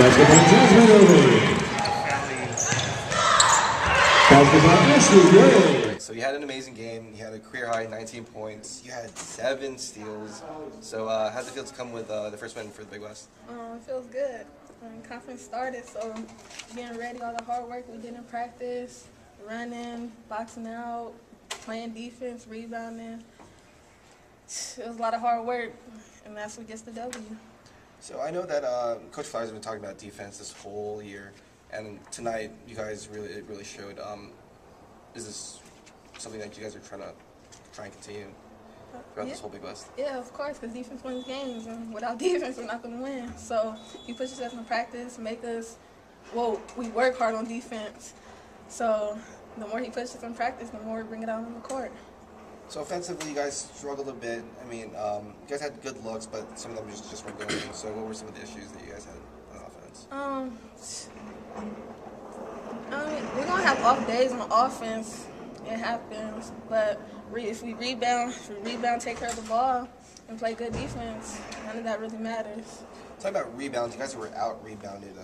Basketball Jasmine Irvine. Basketball Ashley Gray. So you had an amazing game. You had a career high 19 points. You had 7 steals. So how'd it feel to come with the first win for the Big West? It feels good. Conference started, so getting ready, all the hard work we did in practice, running, boxing out, playing defense, rebounding. It was a lot of hard work, and that's what gets the W. So I know that Coach Flowers has been talking about defense this whole year, and tonight you guys really showed. Is this something that you guys are trying and continue throughout this whole Big West? Yeah, of course, because defense wins games, and without defense, we're not going to win. So he pushes us in practice, we work hard on defense. So the more he pushes in practice, the more we bring it out on the court. So offensively, you guys struggled a bit. I mean, you guys had good looks, but some of them just weren't going in. So what were some of the issues that you guys had on offense? We're going to have off days on offense. It happens. But if we rebound, take care of the ball, and play good defense, none of that really matters. Talking about rebounds, you guys were out-rebounded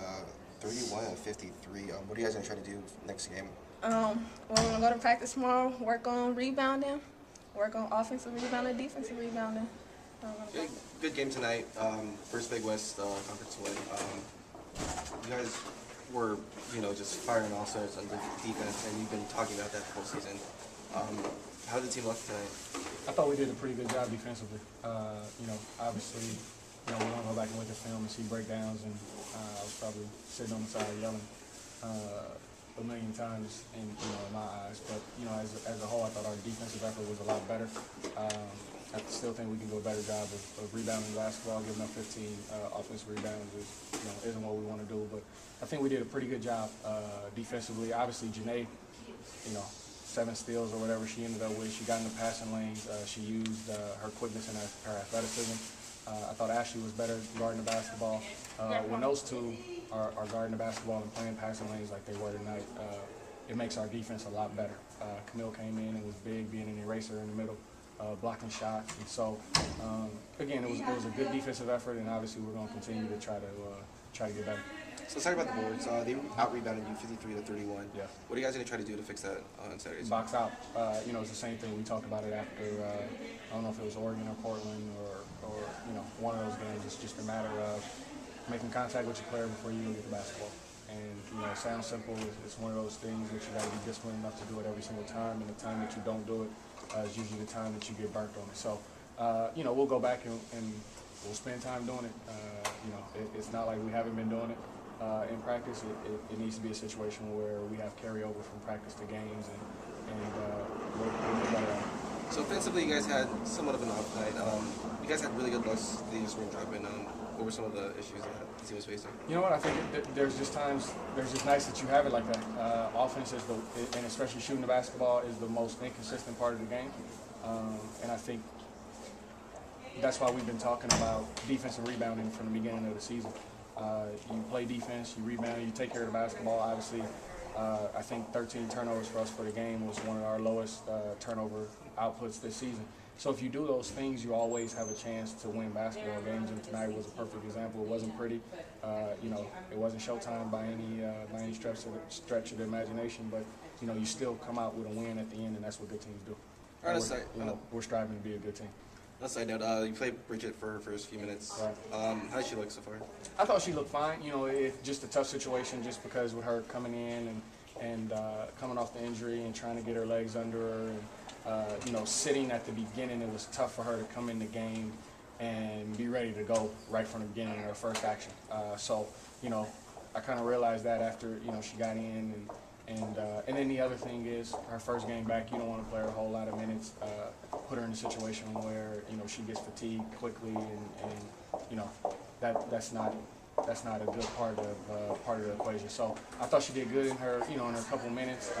31-53. What are you guys going to try to do next game? We're going to go to practice tomorrow, work on rebounding, work on offensive rebounding, defensive rebounding. Good game tonight. First Big West conference win. You guys were, just firing all sorts on defense, and you've been talking about that the whole season. How did the team look tonight? I thought we did a pretty good job defensively. Obviously, we want to go back and look at film and see breakdowns, and I was probably sitting on the side yelling a million times in my eyes. But as a whole, I thought our defensive effort was a lot better. I still think we can do a better job of rebounding basketball. Giving up 15 offensive rebounds isn't what we want to do. But I think we did a pretty good job defensively. Obviously, Janae, 7 steals or whatever she ended up with. She got in the passing lanes. She used her quickness and her athleticism. I thought Ashley was better guarding the basketball. When those two are guarding the basketball and playing passing lanes like they were tonight, it makes our defense a lot better. Camille came in and was big, being an eraser in the middle, blocking shots. And so, again, it was a good defensive effort, and obviously we're going to continue to try to get better. So let's talk about the boards. They out-rebounded you 53-31. Yeah. What are you guys going to try to do to fix that on Saturday? Box out. It's the same thing. We talked about it after, I don't know if it was Oregon or Portland or one of those games. It's just a matter of making contact with your player before you go get the basketball. And, it sounds simple. It's one of those things that you got to be disciplined enough to do it every single time. And the time that you don't do it is usually the time that you get burnt on it. So, we'll go back and we'll spend time doing it. It's not like we haven't been doing it in practice. It needs to be a situation where we have carryover from practice to games, and we'll get better at it. So offensively, you guys had somewhat of an off night. You guys had really good looks that you just weren't dropping. What were some of the issues that the team was facing? You know what? I think there's just nights that you have it like that. Offense is and especially shooting the basketball, is the most inconsistent part of the game. And I think that's why we've been talking about defensive rebounding from the beginning of the season. You play defense, you rebound, you take care of the basketball. Obviously, I think 13 turnovers for us for the game was one of our lowest turnover outputs this season. So if you do those things, you always have a chance to win basketball games, and tonight was a perfect example. It wasn't pretty, it wasn't showtime by any stretch of the imagination, but you still come out with a win at the end, and that's what good teams do. We're striving to be a good team. On a side note, you played Bridget for her first few minutes. Right. How did she look so far? I thought she looked fine. It's just a tough situation just because with her coming in and coming off the injury and trying to get her legs under her. And, sitting at the beginning, it was tough for her to come in the game and be ready to go right from the beginning of her first action. I kind of realized that after, she got in. And then the other thing is, her first game back, you don't want to play her a whole lot of minutes, put her in a situation where, she gets fatigued quickly, and that's not a good part of the equation. So I thought she did good in her, in her couple minutes.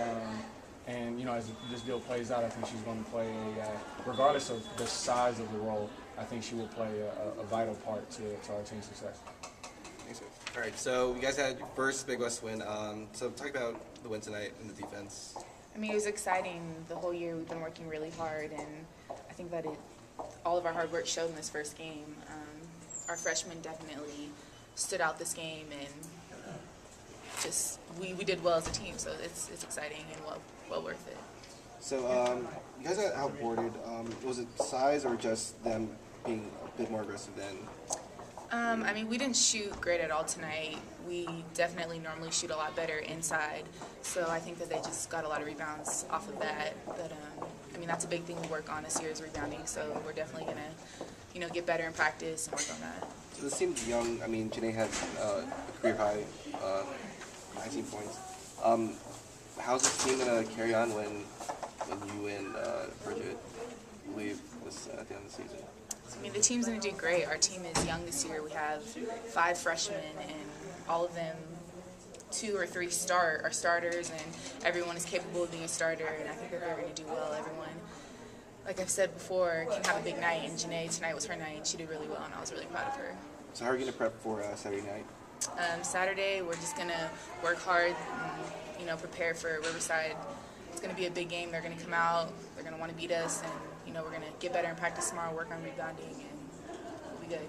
And as this deal plays out, I think she's going to play regardless of the size of the role, I think she will play a vital part to our team's success. Thanks, man. All right, so you guys had your first Big West win. So talk about the win tonight in the defense. I mean, it was exciting. The whole year we've been working really hard, and I think that all of our hard work showed in this first game. Our freshmen definitely stood out this game, and just we did well as a team. So it's exciting and well worth it. So you guys got outboarded. Was it size or just them being a bit more aggressive than? I mean, we didn't shoot great at all tonight. We definitely normally shoot a lot better inside. So I think that they just got a lot of rebounds off of that. But I mean, that's a big thing we work on this year is rebounding. So we're definitely gonna, get better in practice and work on that. So this seems young. I mean, Janae had a career high 19 points. How's this team gonna carry on when you and Bridget leave this at the end of the season? I mean, the team's going to do great. Our team is young this year. We have 5 freshmen, and all of them, 2 or 3 are starters, and everyone is capable of being a starter, and I think that they're going to do well. Everyone, like I've said before, can have a big night, and Janae, tonight was her night, and she did really well, and I was really proud of her. So how are you going to prep for Saturday night? Saturday, we're just going to work hard and, prepare for Riverside. It's going to be a big game. They're going to come out. They're going to want to beat us, and we're going to get better in practice tomorrow, work on rebounding, and we'll be good.